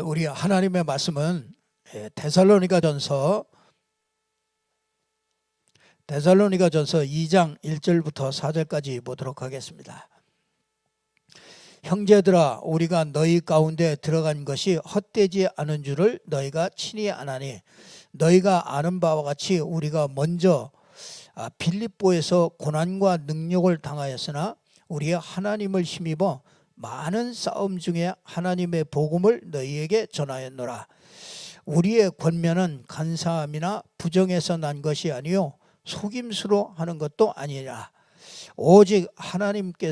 우리 하나님의 말씀은 데살로니가전서 2장 1절부터 4절까지 보도록 하겠습니다. 형제들아, 우리가 너희 가운데 들어간 것이 헛되지 않은 줄을 너희가 친히 아나니, 너희가 아는 바와 같이 우리가 먼저 빌립보에서 고난과 능력을 당하였으나 우리의 하나님을 힘입어 많은 싸움 중에 하나님의 복음을 너희에게 전하였노라. 우리의 권면은 간사함이나 부정에서 난 것이 아니요 속임수로 하는 것도 아니라 오직 하나님께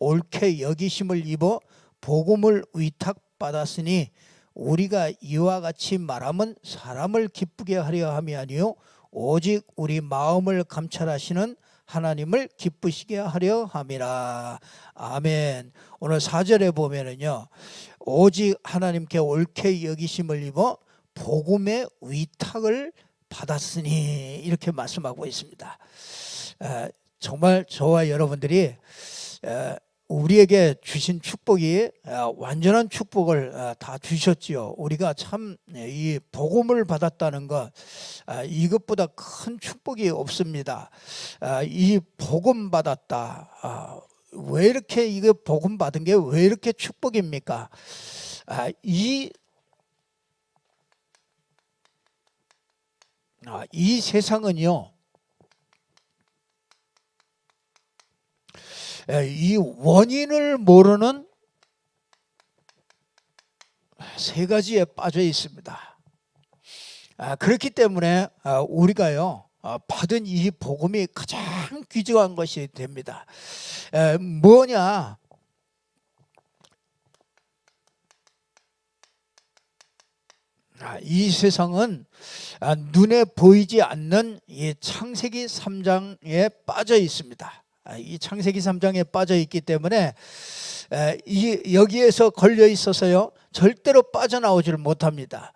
옳게 여기심을 입어 복음을 위탁받았으니 우리가 이와 같이 말함은 사람을 기쁘게 하려 함이 아니요 오직 우리 마음을 감찰하시는 하나님을 기쁘시게 하려 함이라. 아멘. 오늘 4절에 보면은요, 오직 하나님께 옳게 여기심을 입어 복음의 위탁을 받았으니 이렇게 말씀하고 있습니다. 정말 저와 여러분들이 우리에게 주신 축복이 완전한 축복을 다 주셨지요. 우리가 참 이 복음을 받았다는 것, 이것보다 큰 축복이 없습니다. 이 복음 받았다. 왜 이렇게 이거 복음 받은 게 왜 이렇게 축복입니까? 이 세상은요, 이 원인을 모르는 세 가지에 빠져 있습니다. 그렇기 때문에 우리가요, 받은 이 복음이 가장 귀중한 것이 됩니다. 뭐냐? 이 세상은 눈에 보이지 않는 이 창세기 3장에 빠져 있습니다. 이 창세기 3장에 빠져 있기 때문에 여기에서 걸려 있어서요 절대로 빠져나오지를 못합니다.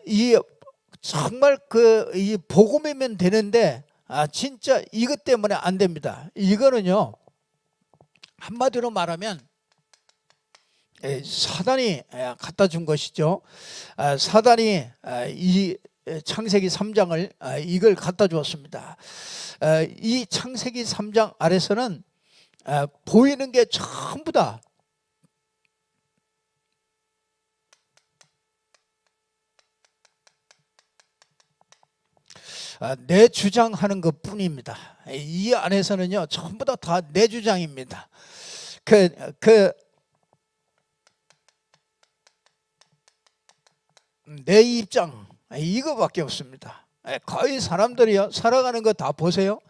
이 정말 이 복음이면 되는데 진짜 이것 때문에 안 됩니다. 이거는요 한마디로 말하면 사단이 갖다 준 것이죠. 사단이 이 창세기 3장을 이걸 갖다 주었습니다. 이 창세기 3장 아래서는 보이는 게 전부 다 내 주장하는 것 뿐입니다. 이 안에서는요 전부 다 내 주장입니다. 내 입장 이거밖에 없습니다. 거의 사람들이요 살아가는 거 다 보세요.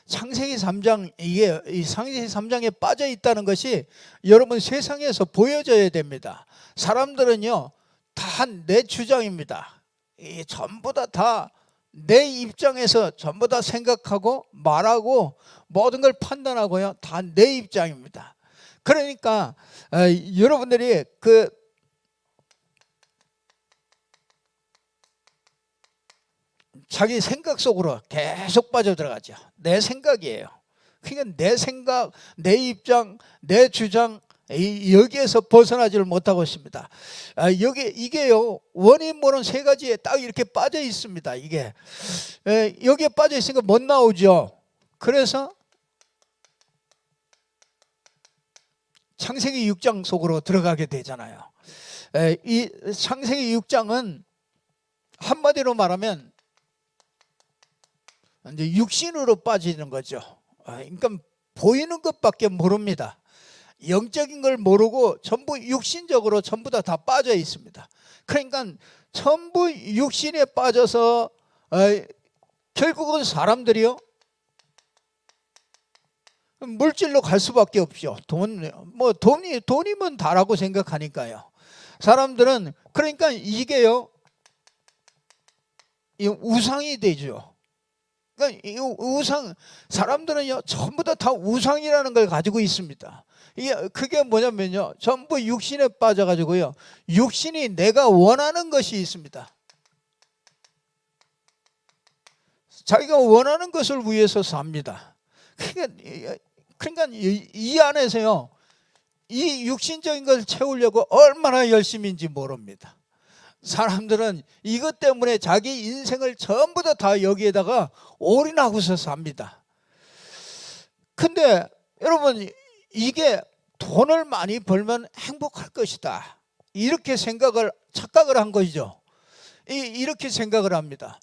창세기 3장 이게 이 창세기 3장에 빠져 있다는 것이 여러분 세상에서 보여져야 됩니다. 사람들은요 다 내 주장입니다. 전부 다 내 입장에서 전부 다 생각하고 말하고 모든 걸 판단하고요 다 내 입장입니다. 그러니까 여러분들이 자기 생각 속으로 계속 빠져들어가죠. 내 생각이에요. 그러니까 내 생각, 내 입장, 내 주장 여기에서 벗어나지를 못하고 있습니다. 이게요 원인 모르는 세 가지에 딱 이렇게 빠져 있습니다. 이게 여기에 빠져 있으니까 못 나오죠. 그래서 창세기 6장 속으로 들어가게 되잖아요. 이 창세기 6장은 한마디로 말하면 이제 육신으로 빠지는 거죠. 그러니까 보이는 것밖에 모릅니다. 영적인 걸 모르고 전부 육신적으로 전부 다 빠져 있습니다. 그러니까 전부 육신에 빠져서 결국은 사람들이요 물질로 갈 수밖에 없죠. 돈이면 다라고 생각하니까요. 사람들은 그러니까 이게요 우상이 되죠. 그러니까 이 우상 사람들은요 전부 다 우상이라는 걸 가지고 있습니다. 그게 뭐냐면요 전부 육신에 빠져가지고요 육신이 내가 원하는 것이 있습니다. 자기가 원하는 것을 위해서 삽니다. 그러니까 이 안에서요 이 육신적인 걸 채우려고 얼마나 열심인지 모릅니다. 사람들은 이것 때문에 자기 인생을 전부 다 여기에다가 올인하고서 삽니다. 근데 여러분, 이게 돈을 많이 벌면 행복할 것이다, 이렇게 착각을 한 것이죠. 이렇게 생각을 합니다.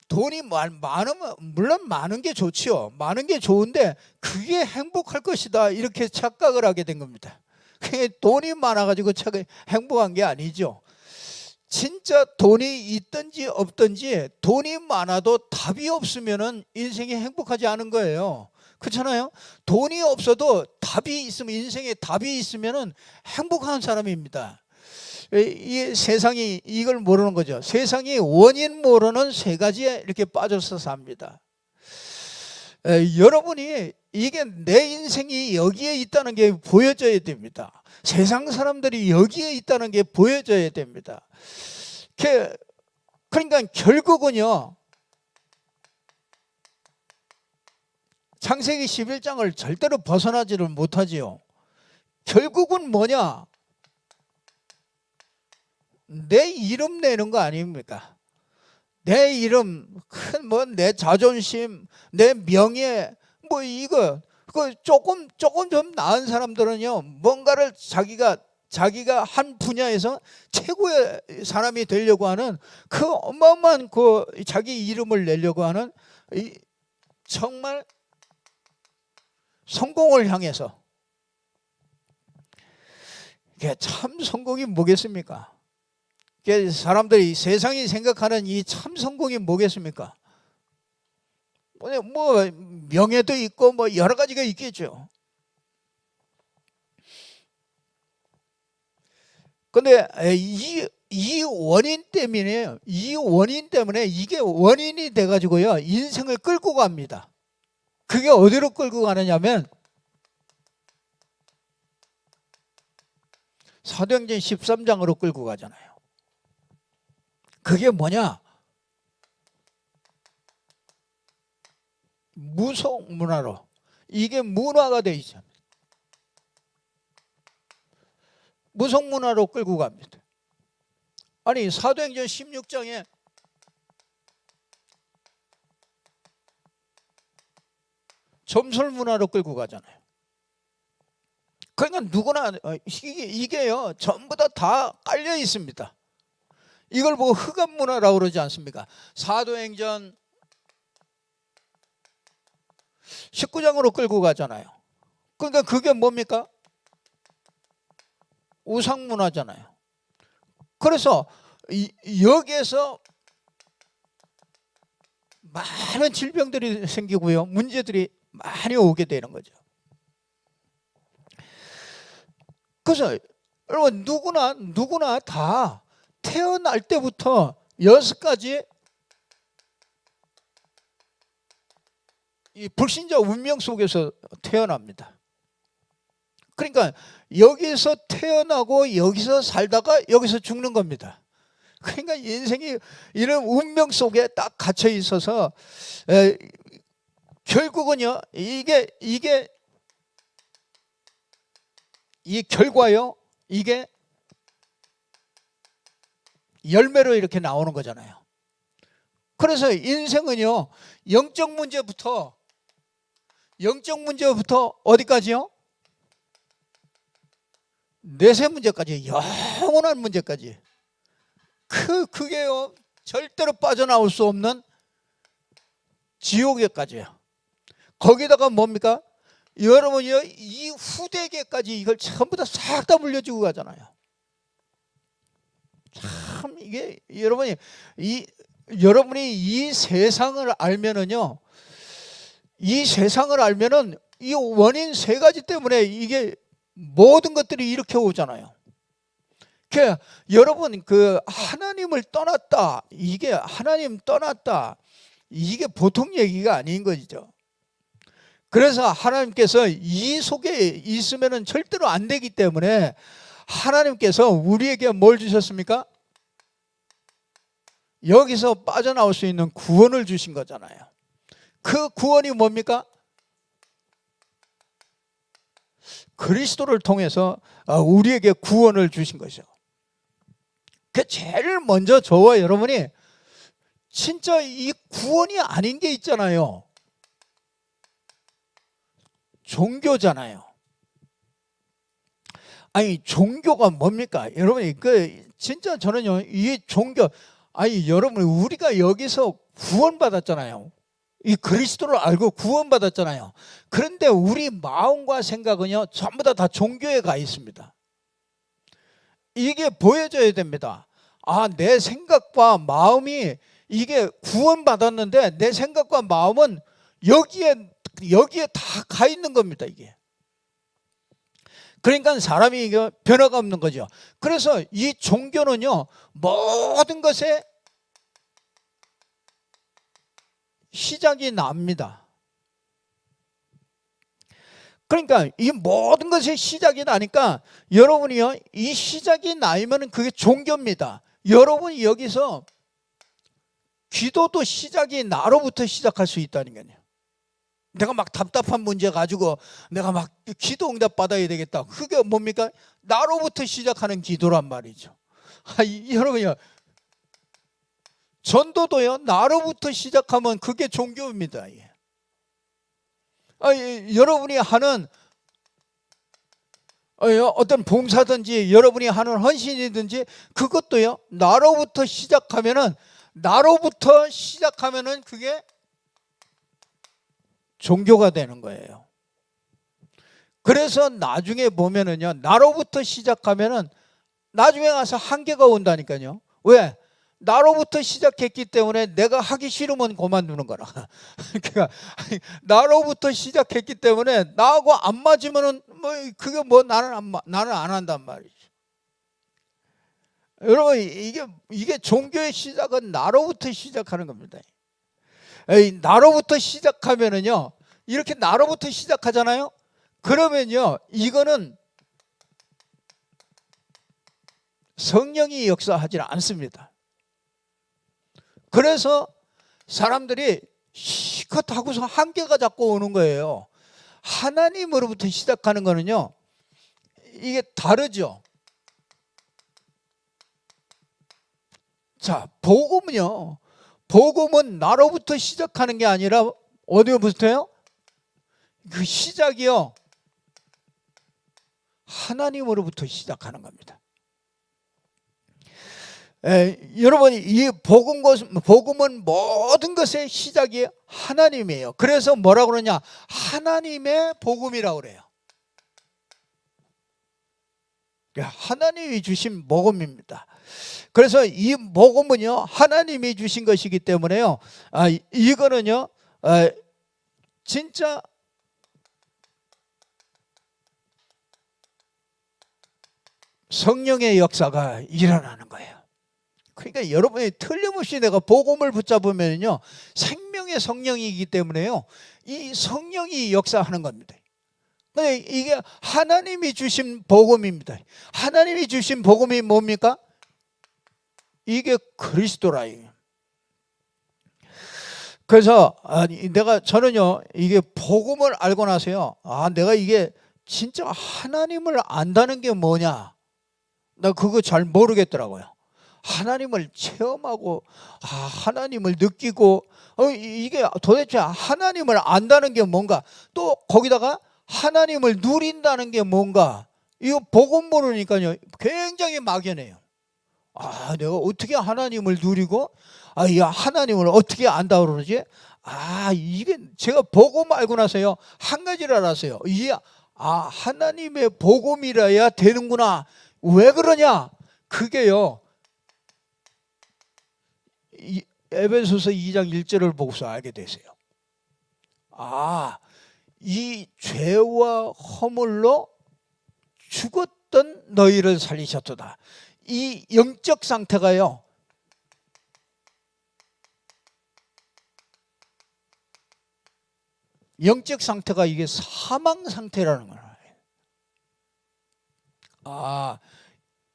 돈이 많으면 물론 많은 게 좋지요. 많은 게 좋은데 그게 행복할 것이다, 이렇게 착각을 하게 된 겁니다. 그게 돈이 많아가지고 행복한 게 아니죠. 진짜 돈이 있든지 없든지 돈이 많아도 답이 없으면 인생이 행복하지 않은 거예요. 그렇잖아요. 돈이 없어도 답이 있으면, 인생에 답이 있으면 행복한 사람입니다. 이 세상이 이걸 모르는 거죠. 세상이 원인 모르는 세 가지에 이렇게 빠져서 삽니다. 여러분이 이게 내 인생이 여기에 있다는 게 보여져야 됩니다. 세상 사람들이 여기에 있다는 게 보여져야 됩니다. 그러니까 결국은요, 창세기 11장을 절대로 벗어나지를 못하지요. 결국은 뭐냐? 내 이름 내는 거 아닙니까? 내 이름, 내 자존심, 내 명예, 조금 좀 나은 사람들은요, 뭔가를 자기가 한 분야에서 최고의 사람이 되려고 하는 그 어마어마한 자기 이름을 내려고 하는 정말 성공을 향해서. 이게 참 성공이 뭐겠습니까? 사람들이, 세상이 생각하는 이 참 성공이 뭐겠습니까? 명예도 있고 여러 가지가 있겠죠. 근데 이 원인 때문에 이게 원인이 돼가지고요, 인생을 끌고 갑니다. 그게 어디로 끌고 가느냐면 사도행전 13장으로 끌고 가잖아요. 그게 뭐냐? 무속 문화로, 이게 문화가 돼 있죠. 무속 문화로 끌고 갑니다. 아니, 사도행전 16장에 점술 문화로 끌고 가잖아요. 그러니까 누구나 이게요, 전부 다 깔려 있습니다. 이걸 보고 흑암 문화라고 그러지 않습니까? 사도행전 19장으로 끌고 가잖아요. 그러니까 그게 뭡니까? 우상 문화잖아요. 그래서 여기에서 많은 질병들이 생기고요, 문제들이 많이 오게 되는 거죠. 그래서 여러분, 누구나 다 태어날 때부터 6가지 이 불신자 운명 속에서 태어납니다. 그러니까 여기서 태어나고 여기서 살다가 여기서 죽는 겁니다. 그러니까 인생이 이런 운명 속에 딱 갇혀 있어서 결국은요, 이게 이 결과요, 이게 열매로 이렇게 나오는 거잖아요. 그래서 인생은요, 영적 문제부터 어디까지요? 내세 문제까지, 영원한 문제까지. 그게요, 절대로 빠져나올 수 없는 지옥에까지요. 거기다가 뭡니까? 여러분이요, 이 후대계까지 이걸 전부 다 싹 다 물려주고 가잖아요. 참, 이게 여러분이 이 세상을 알면은요, 이 원인 3가지 때문에 이게 모든 것들이 이렇게 오잖아요. 여러분, 하나님을 떠났다, 하나님 떠났다, 이게 보통 얘기가 아닌 것이죠. 그래서 하나님께서 이 속에 있으면 절대로 안 되기 때문에 하나님께서 우리에게 뭘 주셨습니까? 여기서 빠져나올 수 있는 구원을 주신 거잖아요. 그 구원이 뭡니까? 그리스도를 통해서 우리에게 구원을 주신 것이죠. 그 제일 먼저 저와 여러분이 진짜 이 구원이 아닌 게 있잖아요. 종교잖아요. 아니 종교가 뭡니까? 여러분이 진짜 저는요 이 종교 여러분 우리가 여기서 구원받았잖아요. 이 그리스도를 알고 구원받았잖아요. 그런데 우리 마음과 생각은요 전부 다 종교에 가 있습니다. 이게 보여져야 됩니다. 내 생각과 마음이 이게 구원받았는데 내 생각과 마음은 여기에 다 가 있는 겁니다. 이게. 그러니까 사람이 이게 변화가 없는 거죠. 그래서 이 종교는요 모든 것에 시작이 납니다. 그러니까 이 모든 것의 시작이 나니까 여러분이요 이 시작이 나면 그게 종교입니다. 여러분이 여기서 기도도 시작이 나로부터 시작할 수 있다는 거예요. 내가 막 답답한 문제 가지고 내가 막 기도 응답 받아야 되겠다. 그게 뭡니까? 나로부터 시작하는 기도란 말이죠. 여러분요 전도도요 나로부터 시작하면 그게 종교입니다. 여러분이 하는 어떤 봉사든지 여러분이 하는 헌신이든지 그것도요 나로부터 시작하면은 그게 종교가 되는 거예요. 그래서 나중에 보면은요 나로부터 시작하면은 나중에 가서 한계가 온다니까요. 왜? 나로부터 시작했기 때문에 내가 하기 싫으면 그만두는 거라. 그러니까 나로부터 시작했기 때문에 나하고 안 맞으면은 그게 나는 안 한단 말이죠. 여러분 이게 종교의 시작은 나로부터 시작하는 겁니다. 나로부터 시작하면은요 이렇게 나로부터 시작하잖아요. 그러면요 이거는 성령이 역사하지 않습니다. 그래서 사람들이 시컷 하고서 한계가 자꾸 오는 거예요. 하나님으로부터 시작하는 거는요 이게 다르죠. 자, 복음은 나로부터 시작하는 게 아니라 어디로부터요? 그 시작이요 하나님으로부터 시작하는 겁니다. 여러분 이 복음은 모든 것의 시작이 하나님이에요. 그래서 뭐라고 그러냐? 하나님의 복음이라고 그래요. 하나님이 주신 복음입니다. 그래서 이 복음은요 하나님이 주신 것이기 때문에요 이거는요 진짜 성령의 역사가 일어나는 거예요. 그러니까 여러분이 틀림없이 내가 복음을 붙잡으면요 생명의 성령이기 때문에요 이 성령이 역사하는 겁니다. 근데 이게 하나님이 주신 복음입니다. 하나님이 주신 복음이 뭡니까? 이게 그리스도라. 그래서 저는요 이게 복음을 알고 나서요 내가 이게 진짜 하나님을 안다는 게 뭐냐 나 그거 잘 모르겠더라고요. 하나님을 체험하고 하나님을 느끼고 이게 도대체 하나님을 안다는 게 뭔가 또 거기다가 하나님을 누린다는 게 뭔가 이거 복음 모르니까요 굉장히 막연해요. 내가 어떻게 하나님을 누리고 이 하나님을 어떻게 안다고 그러지? 이게 제가 복음 알고 나서요 한 가지를 알았어요. 이게 하나님의 복음이라야 되는구나. 왜 그러냐? 그게요 에베소서 2장 1절을 보고서 알게 되세요. 이 죄와 허물로 죽었던 너희를 살리셨도다. 이 영적 상태가요 영적 상태가 이게 사망 상태라는 거예요.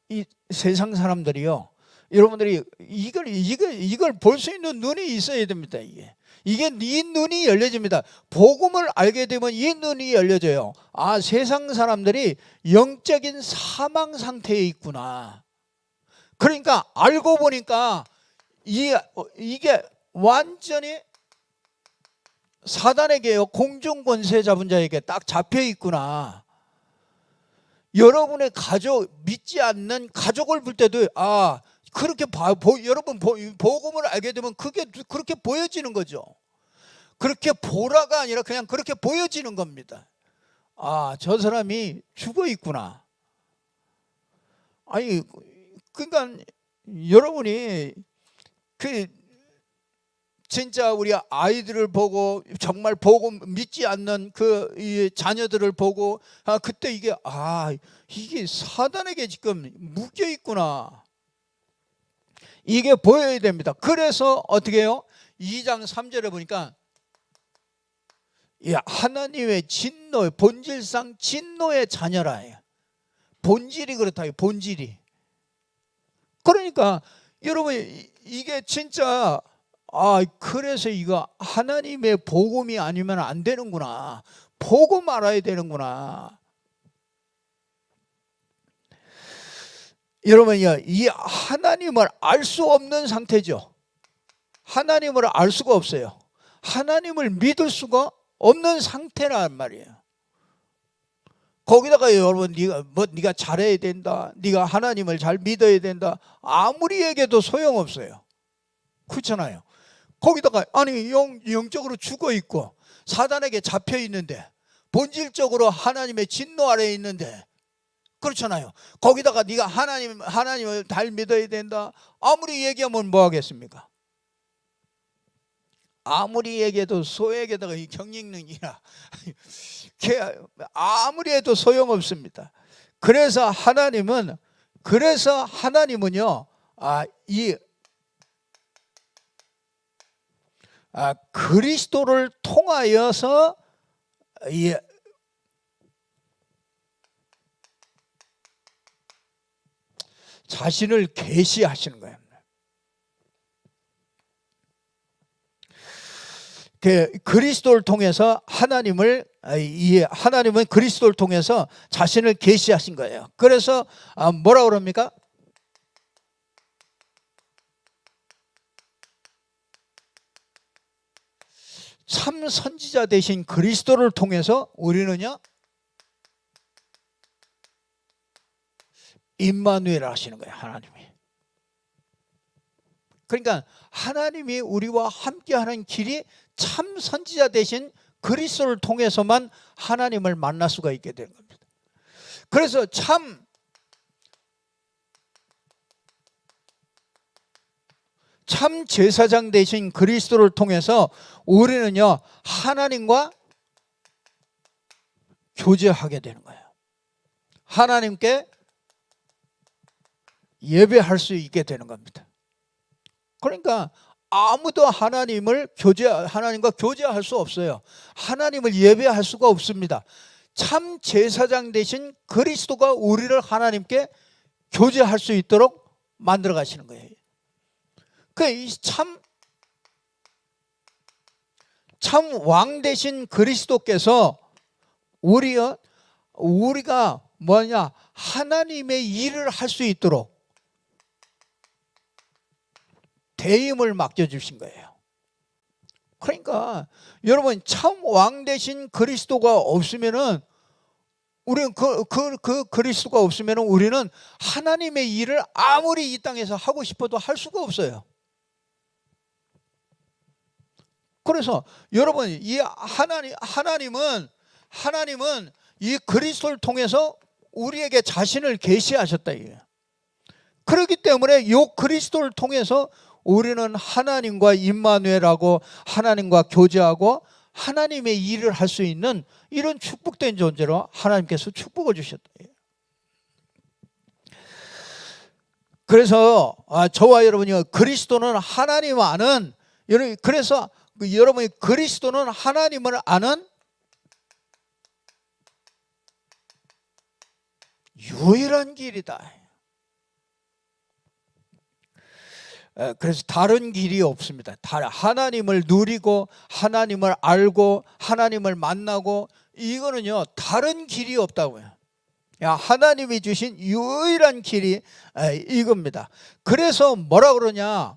이 세상 사람들이요 여러분들이 이걸 볼 수 있는 눈이 있어야 됩니다. 이게 네 눈이 열려집니다. 복음을 알게 되면 이 눈이 열려져요. 아, 세상 사람들이 영적인 사망 상태에 있구나. 그러니까 알고 보니까 이게 완전히 사단에게요, 공중권세 잡은 자에게 딱 잡혀 있구나. 여러분의 가족, 믿지 않는 가족을 볼 때도 그렇게 여러분 복음을 알게 되면 그게 그렇게 보여지는 거죠. 그렇게 보라가 아니라 그냥 그렇게 보여지는 겁니다. 저 사람이 죽어 있구나. 아니, 그러니까 여러분이 진짜 우리 아이들을 보고 정말 복음 믿지 않는 이 자녀들을 보고 그때 이게 사단에게 지금 묶여 있구나. 이게 보여야 됩니다. 그래서 어떻게 해요? 2장 3절에 보니까 하나님의 진노, 본질상 진노의 자녀라. 본질이 그렇다. 본질이. 그러니까 여러분 이게 진짜 그래서 이거 하나님의 복음이 아니면 안 되는구나. 복음 알아야 되는구나. 여러분요, 이 하나님을 알 수 없는 상태죠. 하나님을 알 수가 없어요. 하나님을 믿을 수가 없는 상태란 말이에요. 거기다가 여러분 네가 잘해야 된다, 네가 하나님을 잘 믿어야 된다, 아무리 얘기해도 소용없어요. 그렇잖아요. 거기다가 영적으로 죽어 있고 사단에게 잡혀 있는데, 본질적으로 하나님의 진노 아래에 있는데, 그렇잖아요. 거기다가 네가 하나님을 잘 믿어야 된다, 아무리 얘기하면 뭐 하겠습니까? 아무리 얘기해도 소에게다가 이 경직능이라 아무리 해도 소용없습니다. 그래서 하나님은요, 그리스도를 통하여서 자신을 계시하시는 거예요. 그리스도를 통해서 하나님은 그리스도를 통해서 자신을 계시하신 거예요. 그래서 뭐라 그럽니까? 참 선지자 되신 그리스도를 통해서 우리는요, 임마누엘 하시는 거예요. 하나님이. 그러니까 하나님이 우리와 함께하는 길이 참 선지자 되신 그리스도를 통해서만 하나님을 만날 수가 있게 되는 겁니다. 그래서 참 제사장 되신 그리스도를 통해서 우리는요, 하나님과 교제하게 되는 거예요. 하나님께 예배할 수 있게 되는 겁니다. 그러니까 아무도 하나님과 교제할 수 없어요. 하나님을 예배할 수가 없습니다. 참 제사장 되신 그리스도가 우리를 하나님께 교제할 수 있도록 만들어 가시는 거예요. 참 왕 되신 그리스도께서 우리가 하나님의 일을 할 수 있도록 대임을 맡겨주신 거예요. 그러니까 여러분, 참 왕 되신 그리스도가 없으면은 우리는 그리스도가 없으면은 우리는 하나님의 일을 아무리 이 땅에서 하고 싶어도 할 수가 없어요. 그래서 여러분, 이 하나님은 이 그리스도를 통해서 우리에게 자신을 계시하셨다 이거예요. 그렇기 때문에 이 그리스도를 통해서 우리는 하나님과 임마누엘하고 하나님과 교제하고 하나님의 일을 할 수 있는 이런 축복된 존재로 하나님께서 축복을 주셨다. 그래서 저와 여러분이 그리스도는 하나님을 아는, 그래서 여러분이 그리스도는 하나님을 아는 유일한 길이다. 그래서 다른 길이 없습니다. 하나님을 누리고 하나님을 알고 하나님을 만나고 이거는요 다른 길이 없다고요. 하나님이 주신 유일한 길이 이겁니다. 그래서 뭐라 그러냐?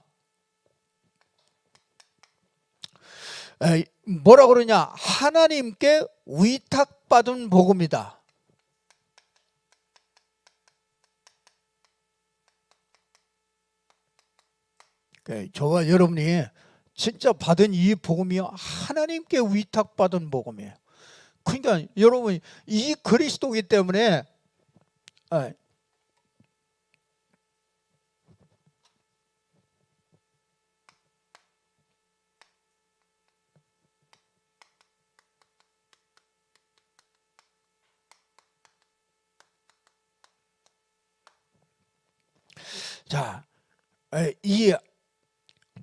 하나님께 위탁받은 복음이다. 저와 여러분이 진짜 받은 이 복음이요 하나님께 위탁받은 복음이에요. 그러니까 여러분 이 그리스도이기 때문에 자,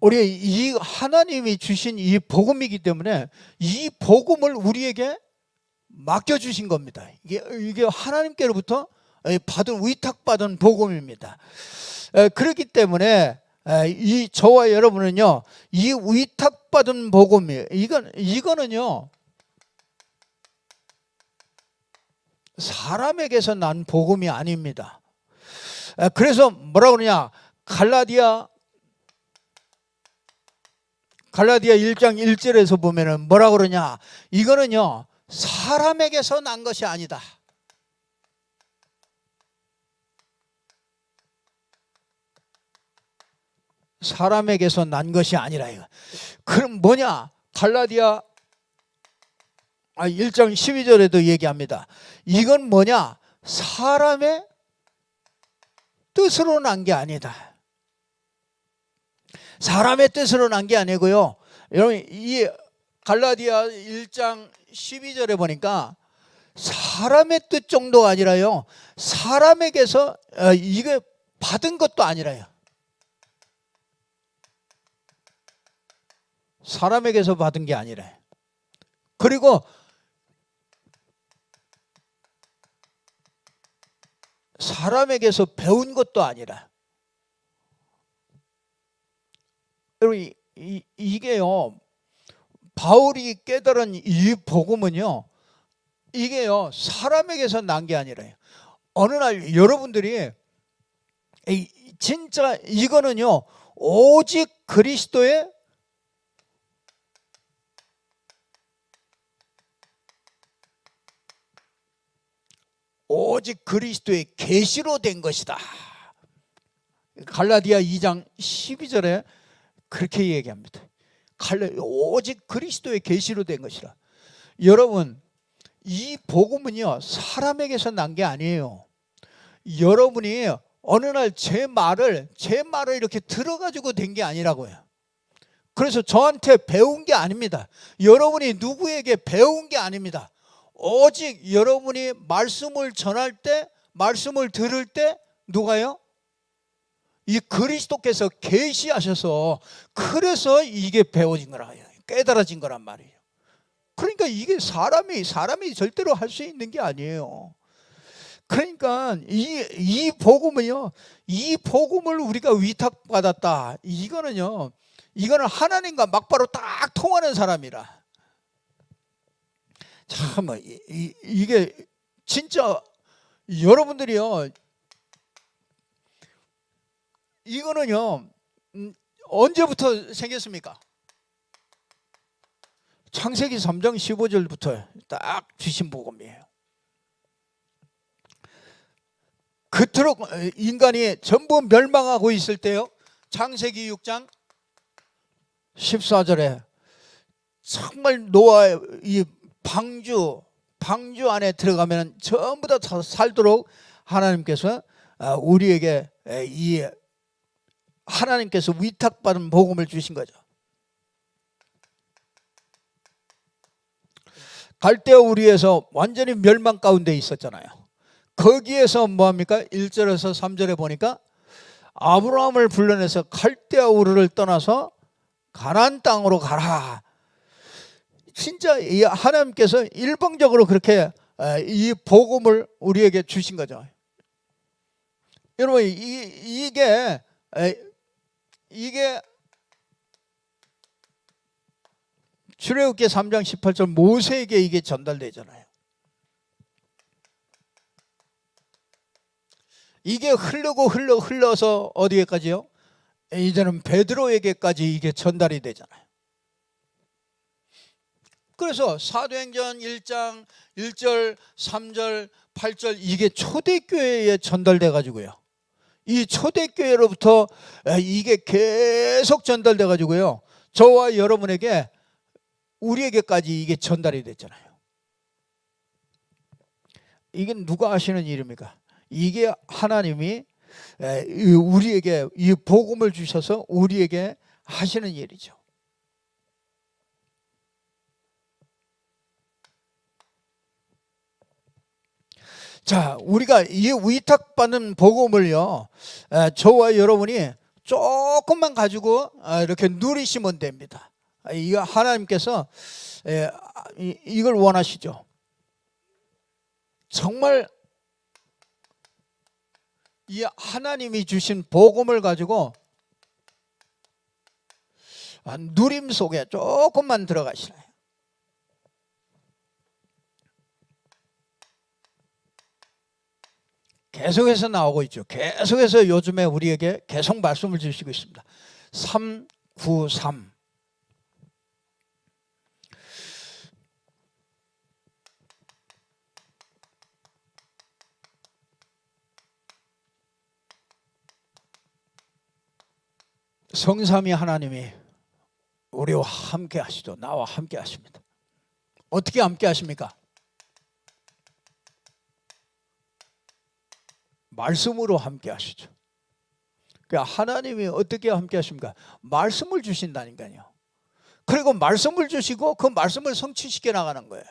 우리 이 하나님이 주신 이 복음이기 때문에 이 복음을 우리에게 맡겨주신 겁니다. 이게 하나님께로부터 받은 위탁받은 복음입니다. 그렇기 때문에 이 저와 여러분은요 이 위탁받은 복음이 이거는요 사람에게서 난 복음이 아닙니다. 그래서 뭐라 그러냐? 갈라디아 1장 1절에서 보면은 뭐라 그러냐? 이거는요 사람에게서 난 것이 아니다. 사람에게서 난 것이 아니라 이거. 그럼 뭐냐? 갈라디아 1장 12절에도 얘기합니다. 이건 뭐냐? 사람의 뜻으로 난 게 아니다. 사람의 뜻으로 난 게 아니고요. 여러분 이 갈라디아 1장 12절에 보니까 사람의 뜻 정도가 아니라요. 사람에게서 이게 받은 것도 아니라요. 사람에게서 받은 게 아니라요. 그리고 사람에게서 배운 것도 아니라. 여러분 이게요 바울이 깨달은 이 복음은요 이게요 사람에게서 난 게 아니라요. 어느 날 여러분들이 진짜 이거는요 오직 그리스도의 계시로 된 것이다. 갈라디아 2장 12절에 그렇게 얘기합니다. 오직 그리스도의 계시로 된 것이라. 여러분 이 복음은요 사람에게서 난 게 아니에요. 여러분이 어느 날 제 말을 이렇게 들어가지고 된 게 아니라고요. 그래서 저한테 배운 게 아닙니다. 여러분이 누구에게 배운 게 아닙니다. 오직 여러분이 말씀을 전할 때, 말씀을 들을 때 누가요? 이 그리스도께서 계시하셔서 그래서 이게 배워진 거라요. 깨달아진 거란 말이에요. 그러니까 이게 사람이 절대로 할 수 있는 게 아니에요. 그러니까 이 복음은요, 이 복음을 우리가 위탁받았다. 이거는 하나님과 막바로 딱 통하는 사람이라. 참 이게 진짜 여러분들이요. 이거는요 언제부터 생겼습니까? 창세기 3장 15절부터 딱 주신 복음이에요. 그토록 인간이 전부 멸망하고 있을 때요 창세기 6장 14절에 정말 노아의 이 방주 안에 들어가면 전부 다 살도록 하나님께서 우리에게 이 하나님께서 위탁받은 복음을 주신 거죠. 갈대아 우리에서 완전히 멸망 가운데 있었잖아요. 거기에서 뭐합니까? 1절에서 3절에 보니까 아브라함을 불러내서 갈대아 우르를 떠나서 가나안 땅으로 가라. 진짜 이 하나님께서 일방적으로 그렇게 이 복음을 우리에게 주신 거죠. 여러분 이게 이게 출애굽기 3장 18절 모세에게 이게 전달되잖아요. 이게 흘러서 어디에까지요? 이제는 베드로에게까지 이게 전달이 되잖아요. 그래서 사도행전 1장 1절 3절 8절 이게 초대교회에 전달돼 가지고요, 이 초대교회로부터 이게 계속 전달돼 가지고요, 저와 여러분에게 우리에게까지 이게 전달이 됐잖아요. 이게 누가 하시는 일입니까? 이게 하나님이 우리에게 이 복음을 주셔서 우리에게 하시는 일이죠. 자, 우리가 이 위탁받는 복음을요, 저와 여러분이 조금만 가지고 이렇게 누리시면 됩니다. 이거 하나님께서 이걸 원하시죠. 정말 이 하나님이 주신 복음을 가지고 누림 속에 조금만 들어가시나요? 계속해서 나오고 있죠. 계속해서 요즘에 우리에게 계속 말씀을 주시고 있습니다. 393. 성삼위 하나님이 우리와 함께 하시죠. 나와 함께 하십니다. 어떻게 함께 하십니까? 말씀으로 함께 하시죠. 그러니까 하나님이 어떻게 함께 하십니까? 말씀을 주신다니까요. 그리고 말씀을 주시고 그 말씀을 성취시켜 나가는 거예요.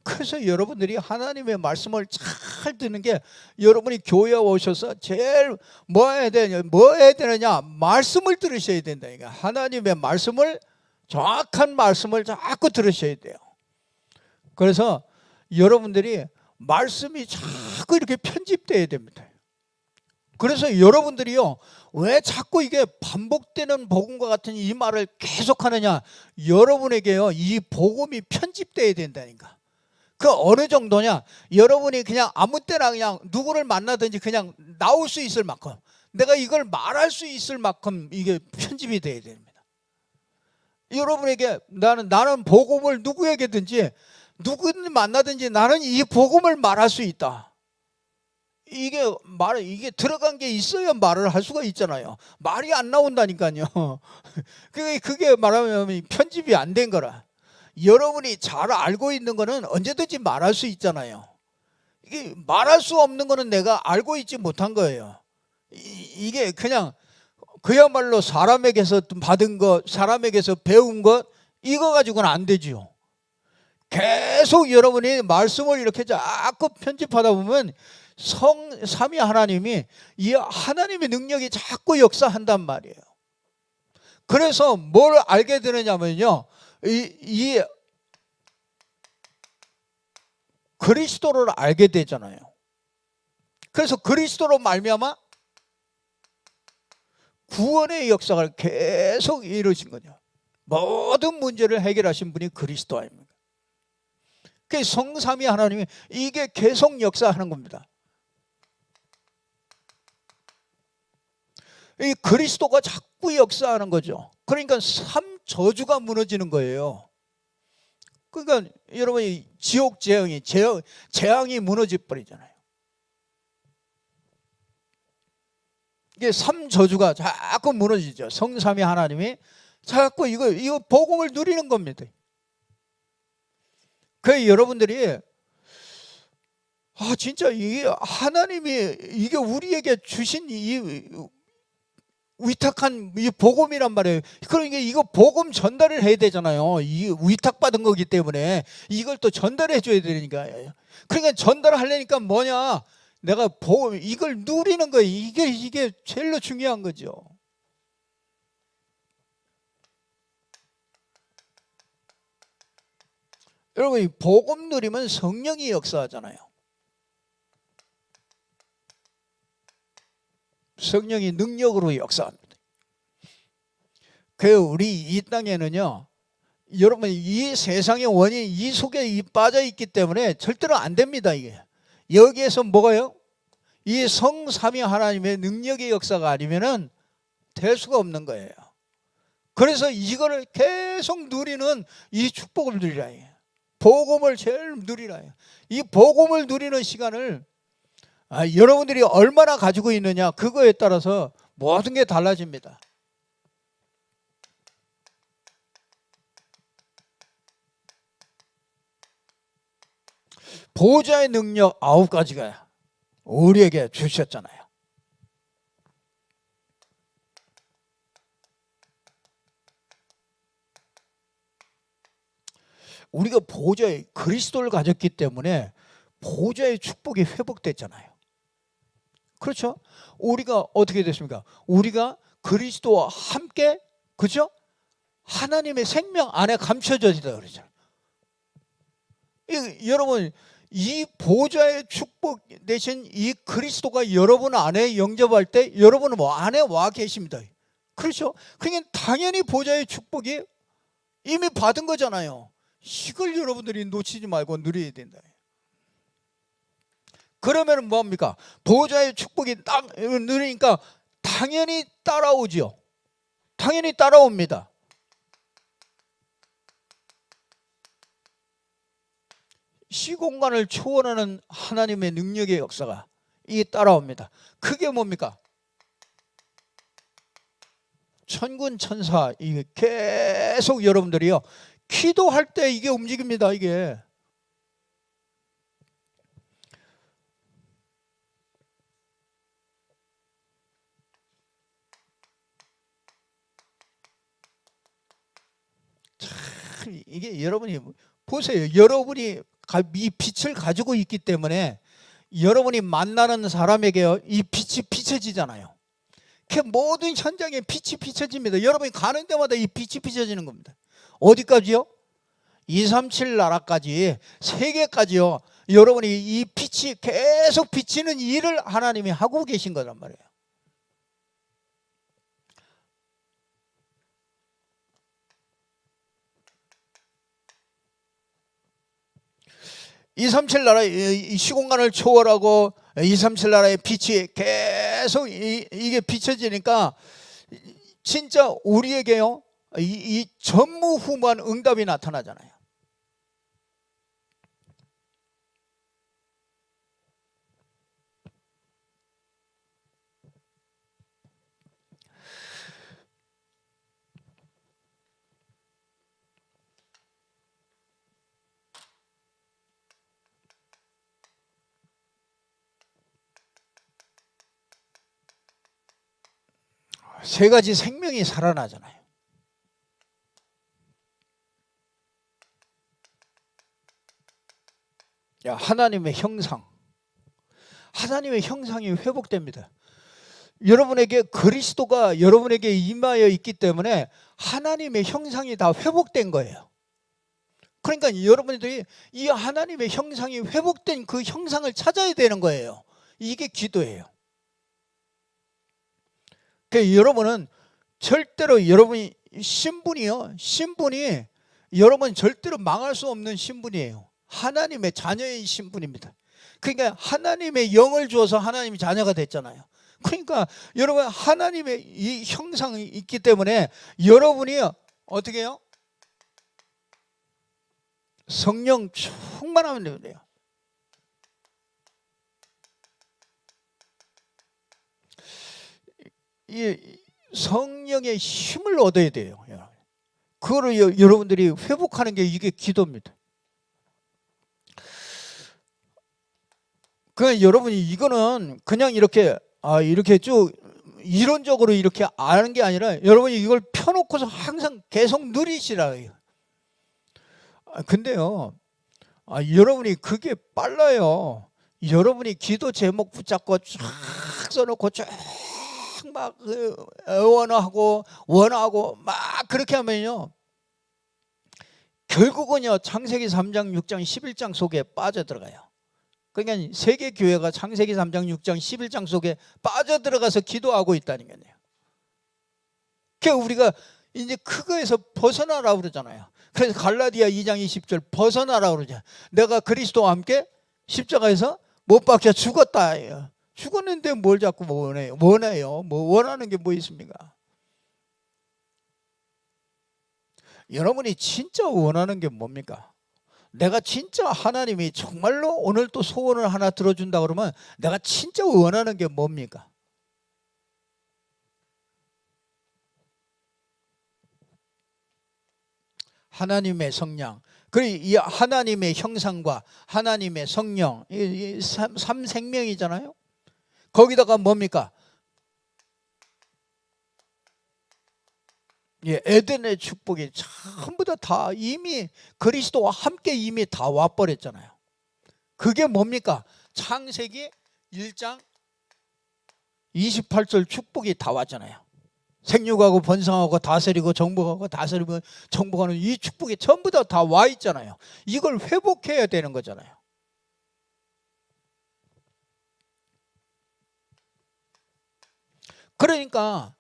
그래서 여러분들이 하나님의 말씀을 잘 듣는 게, 여러분이 교회에 오셔서 제일 뭐 해야 되느냐? 말씀을 들으셔야 된다니까. 하나님의 말씀을, 정확한 말씀을 자꾸 들으셔야 돼요. 그래서 여러분들이 말씀이 자꾸 이렇게 편집돼야 됩니다. 그래서 여러분들이요, 왜 자꾸 이게 반복되는 복음과 같은 이 말을 계속하느냐? 여러분에게요, 이 복음이 편집돼야 된다니까. 그 어느 정도냐? 여러분이 그냥 아무 때나 그냥 누구를 만나든지 그냥 나올 수 있을 만큼, 내가 이걸 말할 수 있을 만큼 이게 편집이 돼야 됩니다. 여러분에게 나는 복음을 누구에게든지, 누구를 만나든지 나는 이 복음을 말할 수 있다. 이게 들어간 게 있어야 말을 할 수가 있잖아요. 말이 안 나온다니까요. 그게 말하면 편집이 안 된 거라. 여러분이 잘 알고 있는 거는 언제든지 말할 수 있잖아요. 이게 말할 수 없는 거는 내가 알고 있지 못한 거예요. 이게 그냥 그야말로 사람에게서 받은 것, 사람에게서 배운 것, 이거 가지고는 안 되지요. 계속 여러분이 말씀을 이렇게 자꾸 편집하다 보면 삼위 하나님이, 이 하나님의 능력이 자꾸 역사한단 말이에요. 그래서 뭘 알게 되느냐면요, 이 그리스도를 알게 되잖아요. 그래서 그리스도로 말미암아 구원의 역사를 계속 이루신 거죠. 모든 문제를 해결하신 분이 그리스도 아닙니까? 그 성삼위 하나님이 이게 계속 역사하는 겁니다. 이 그리스도가 자꾸 역사하는 거죠. 그러니까 삼저주가 무너지는 거예요. 그러니까 여러분이 지옥 재앙이 무너져 버리잖아요. 이게 삼저주가 자꾸 무너지죠. 성삼위 하나님이 자꾸 이거 복음을 누리는 겁니다. 그 여러분들이 진짜 이게 하나님이 이게 우리에게 주신 이 위탁한 이 복음이란 말이에요. 그러니까 이거 복음 전달을 해야 되잖아요. 이 위탁받은 거기 때문에 이걸 또 전달해 줘야 되니까. 그러니까 전달을 하려니까 뭐냐? 내가 복음 이걸 누리는 거예요. 이게 제일로 중요한 거죠. 여러분, 이 복음 누리면 성령이 역사하잖아요. 성령이 능력으로 역사합니다. 그 우리 이 땅에는요, 여러분 이 세상의 원인 이 속에 빠져 있기 때문에 절대로 안 됩니다. 이게 여기에서 뭐가요? 이 성삼위 하나님의 능력의 역사가 아니면은 될 수가 없는 거예요. 그래서 이거를 계속 누리는 이 축복을 누리라. 복음을 제일 누리라. 이 복음을 누리는 시간을 여러분들이 얼마나 가지고 있느냐, 그거에 따라서 모든 게 달라집니다. 보호자의 능력 9가지가 우리에게 주셨잖아요. 우리가 보호자의 그리스도를 가졌기 때문에 보호자의 축복이 회복됐잖아요. 그렇죠? 우리가 어떻게 됐습니까? 우리가 그리스도와 함께, 그렇죠? 하나님의 생명 안에 감춰져 있다 그러죠. 여러분, 이 보호자의 축복 대신 이 그리스도가 여러분 안에 영접할 때 여러분은 뭐 안에 와 계십니다. 그렇죠? 그러니까 당연히 보호자의 축복이 이미 받은 거잖아요. 이걸 여러분들이 놓치지 말고 누려야 된다. 그러면 뭐합니까? 보호자의 축복이 딱 누리니까 당연히 따라오죠. 당연히 따라옵니다. 시공간을 초월하는 하나님의 능력의 역사가 이 따라옵니다. 그게 뭡니까? 천군 천사, 이게 계속 여러분들이요, 기도할 때 이게 움직입니다. 이게 참, 이게 여러분이 보세요. 여러분이 이 빛을 가지고 있기 때문에 여러분이 만나는 사람에게요, 이 빛이 비춰지잖아요. 그 모든 현장에 빛이 비춰집니다. 여러분이 가는 데마다 이 빛이 비춰지는 겁니다. 어디까지요? 237 나라까지, 세계까지요. 여러분이 이 빛이 계속 비치는 일을 하나님이 하고 계신 거란 말이에요. (237) 나라의 시공간을 초월하고 237 나라의 빛이 계속 이게 비춰지니까 진짜 우리에게요, 이 전무후무한 응답이 나타나잖아요. 세 가지 생명이 살아나잖아요. 하나님의 형상, 하나님의 형상이 회복됩니다. 여러분에게 그리스도가 여러분에게 임하여 있기 때문에 하나님의 형상이 다 회복된 거예요. 그러니까 여러분들이 이 하나님의 형상이 회복된 그 형상을 찾아야 되는 거예요. 이게 기도예요. 그러니까 여러분은 절대로 여러분이 신분이 여러분 절대로 망할 수 없는 신분이에요. 하나님의 자녀의 신분입니다. 그러니까 하나님의 영을 주어서 하나님의 자녀가 됐잖아요. 그러니까 여러분 하나님의 이 형상이 있기 때문에 여러분이 어떻게 해요? 성령 충만하면 돼요. 이 성령의 힘을 얻어야 돼요. 그거를 여러분들이 회복하는 게 이게 기도입니다. 그냥 여러분이 이거는 그냥 이렇게 쭉 이론적으로 이렇게 아는 게 아니라 여러분이 이걸 펴놓고서 항상 계속 누리시라. 근데요, 여러분이 그게 빨라요. 여러분이 기도 제목 붙잡고 쫙 써놓고 쫙 막 원하고 막 그렇게 하면요, 결국은요 창세기 3장 6장 11장 속에 빠져들어가요. 그러니까 세계 교회가 창세기 3장 6장 11장 속에 빠져들어가서 기도하고 있다는 거예요. 그러니까 우리가 이제 그거에서 벗어나라고 그러잖아요. 그래서 갈라디아 2장 20절 벗어나라고 그러죠. 내가 그리스도와 함께 십자가에서 못 박혀 죽었다. 죽었는데 뭘 자꾸 원해요? 뭐 원하는 게 뭐 있습니까? 여러분이 진짜 원하는 게 뭡니까? 내가 진짜 하나님이 정말로 오늘 또 소원을 하나 들어준다 그러면 내가 진짜 원하는 게 뭡니까? 하나님의 성량, 그리고 이 하나님의 형상과 하나님의 성령, 이 삼생명이잖아요. 거기다가 뭡니까? 예, 에덴의 축복이 전부 다 이미 그리스도와 함께 이미 다 와버렸잖아요. 그게 뭡니까? 창세기 1장 28절 축복이 다 왔잖아요. 생육하고 번성하고 다스리고 정복하고 다스리고 정복하는 이 축복이 전부 다 와 있잖아요. 이걸 회복해야 되는 거잖아요. 그러니까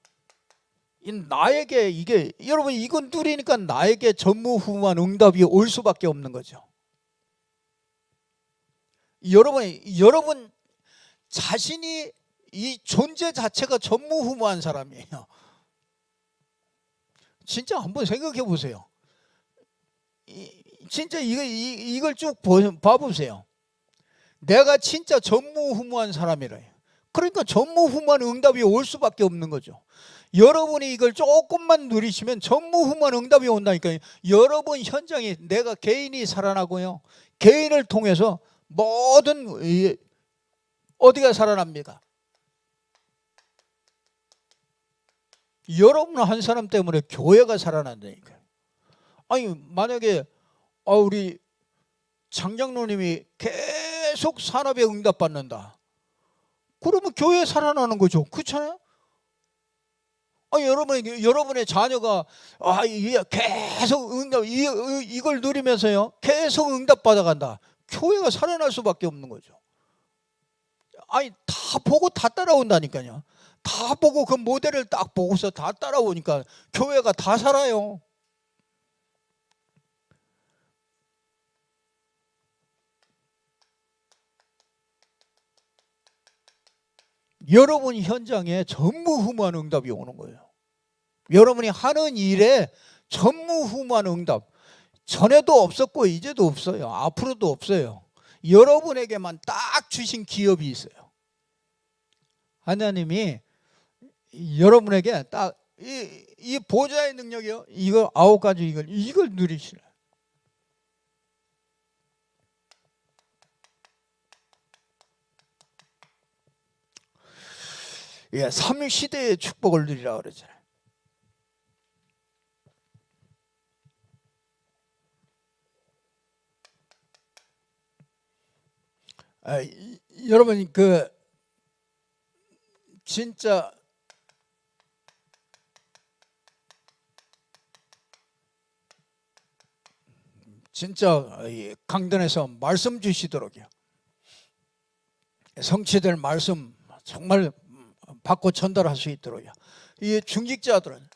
나에게 이게 여러분 이건 누리니까 나에게 전무후무한 응답이 올 수밖에 없는 거죠. 여러분 자신이 이 존재 자체가 전무후무한 사람이에요. 진짜 한번 생각해 보세요. 진짜 이걸 쭉 봐보세요. 내가 진짜 전무후무한 사람이래요. 그러니까 전무후무한 응답이 올 수밖에 없는 거죠. 여러분이 이걸 조금만 누리시면 전무후무한 응답이 온다니까요. 여러분 현장에 내가 개인이 살아나고요. 개인을 통해서 모든 어디가 살아납니까? 여러분 한 사람 때문에 교회가 살아난다니까요. 아니 만약에 우리 장장로님이 계속 산업에 응답받는다. 그러면 교회 살아나는 거죠. 그렇잖아요? 여러분의 자녀가 계속 응답 이걸 누리면서요 계속 응답받아간다. 교회가 살아날 수밖에 없는 거죠. 아니 다 보고 다 따라온다니까요. 다 보고 그 모델을 딱 보고서 다 따라오니까 교회가 다 살아요. 여러분 현장에 전무후무한 응답이 오는 거예요. 여러분이 하는 일에 전무후무한 응답. 전에도 없었고 이제도 없어요. 앞으로도 없어요. 여러분에게만 딱 주신 기업이 있어요. 하나님이 여러분에게 딱 이 보좌의 능력이요. 이거 9가지 이걸 누리시라. 예, 3시대의 축복을 누리라 그러잖아요. 여러분 진짜 강단에서 말씀 주시도록요. 성취될 말씀 정말 받고 전달할 수 있도록요. 이 중직자들은요.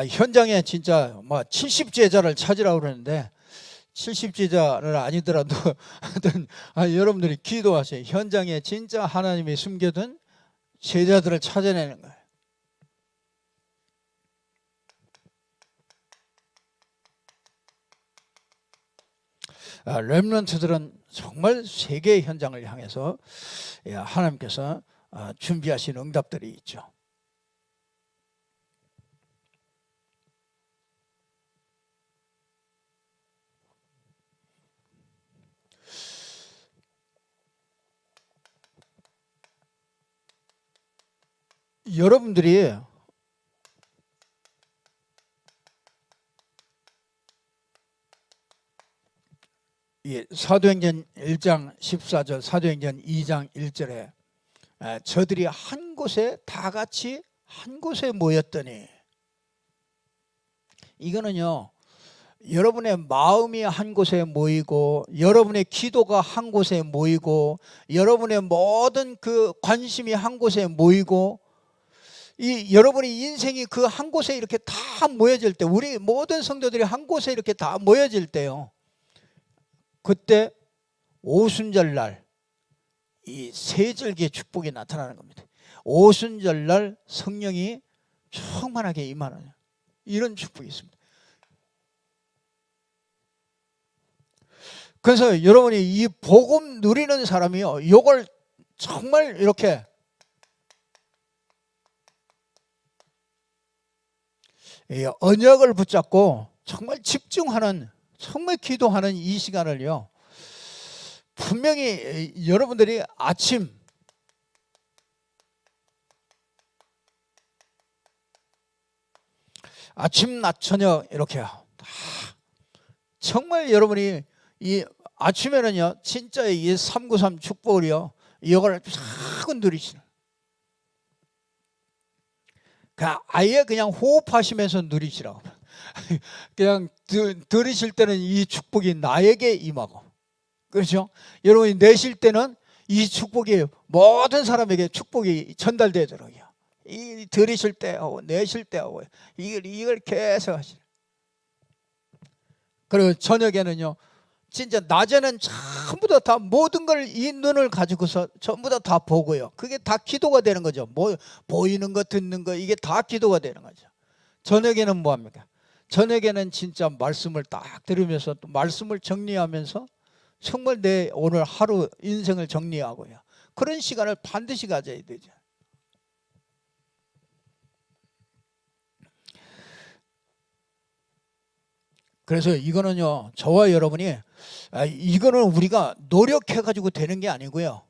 현장에 진짜 70제자를 찾으라고 그러는데 70제자는 아니더라도 하여튼 여러분들이 기도하세요. 현장에 진짜 하나님이 숨겨둔 제자들을 찾아내는 거예요. 렘넌트들은 정말 세계의 현장을 향해서 하나님께서 준비하신 응답들이 있죠. 여러분들이 사도행전 1장 14절, 사도행전 2장 1절에 저들이 한 곳에 다 같이 한 곳에 모였더니 이거는요, 여러분의 마음이 한 곳에 모이고, 여러분의 기도가 한 곳에 모이고, 여러분의 모든 그 관심이 한 곳에 모이고, 이 여러분의 인생이 그 한 곳에 이렇게 다 모여질 때, 우리 모든 성도들이 한 곳에 이렇게 다 모여질 때요, 그때 오순절날 이 세 절기의 축복이 나타나는 겁니다. 오순절날 성령이 충만하게 임하는 이런 축복이 있습니다. 그래서 여러분이 이 복음 누리는 사람이요, 이걸 정말 이렇게 언약을 붙잡고 정말 집중하는, 정말 기도하는 이 시간을요, 분명히 여러분들이 아침 낮 저녁 이렇게 정말 여러분이 이 아침에는요, 진짜 이 393 축복을요, 이걸 쫙 누리시는, 아예 그냥 호흡하시면서 누리시라고. 그냥 들으실 때는 이 축복이 나에게 임하고, 그렇죠? 여러분이 내쉴 때는 이 축복이 모든 사람에게 축복이 전달되도록요, 이 들으실 때 하고 내쉴 때 하고 이걸 계속 하시는. 그리고 저녁에는요, 진짜 낮에는 전부 다 모든 걸 이 눈을 가지고서 전부 다 보고요, 그게 다 기도가 되는 거죠. 뭐 보이는 거 듣는 거 이게 다 기도가 되는 거죠. 저녁에는 뭐 합니까? 저녁에는 진짜 말씀을 딱 들으면서 또 말씀을 정리하면서 정말 내 오늘 하루 인생을 정리하고요, 그런 시간을 반드시 가져야 되죠. 그래서 이거는요, 저와 여러분이 이거는 우리가 노력해 가지고 되는 게 아니고요,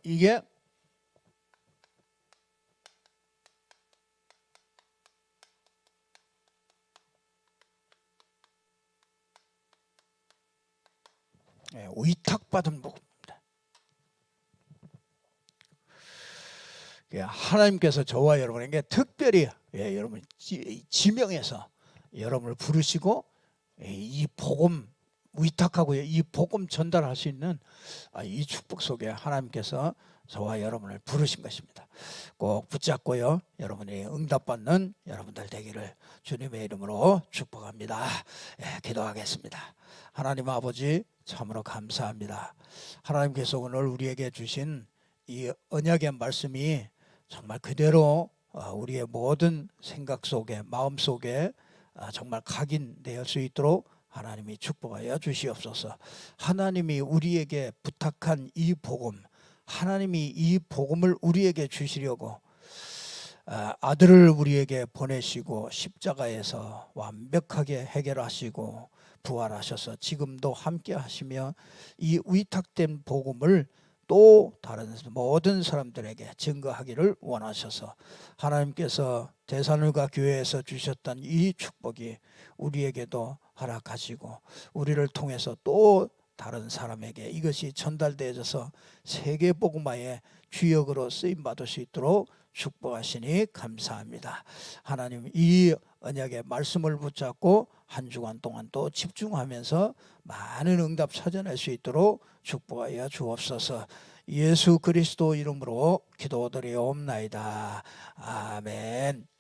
이게 위탁받은 복입니다. 하나님께서 저와 여러분에게 특별히 여러분 지명해서 여러분을 부르시고 이 복음 위탁하고 이 복음 전달할 수 있는 이 축복 속에 하나님께서 저와 여러분을 부르신 것입니다. 꼭 붙잡고요, 여러분이 응답받는 여러분들 되기를 주님의 이름으로 축복합니다. 기도하겠습니다. 하나님 아버지, 참으로 감사합니다. 하나님께서 오늘 우리에게 주신 이 언약의 말씀이 정말 그대로 우리의 모든 생각 속에, 마음 속에 정말 각인되어 수 있도록 하나님이 축복하여 주시옵소서. 하나님이 우리에게 부탁한 이 복음, 하나님이 이 복음을 우리에게 주시려고 아들을 우리에게 보내시고 십자가에서 완벽하게 해결하시고 부활하셔서 지금도 함께 하시며 이 위탁된 복음을 또 다른 모든 사람들에게 증거하기를 원하셔서 하나님께서 데살로니가 교회에서 주셨던 이 축복이 우리에게도 허락하시고 우리를 통해서 또 다른 사람에게 이것이 전달되어져서 세계 복음화의 주역으로 쓰임받을 수 있도록 축복하시니 감사합니다. 하나님, 이 언약의 말씀을 붙잡고 한 주간 동안 또 집중하면서 많은 응답 찾아낼 수 있도록 축복하여 주옵소서. 예수 그리스도 이름으로 기도드리옵나이다. 아멘.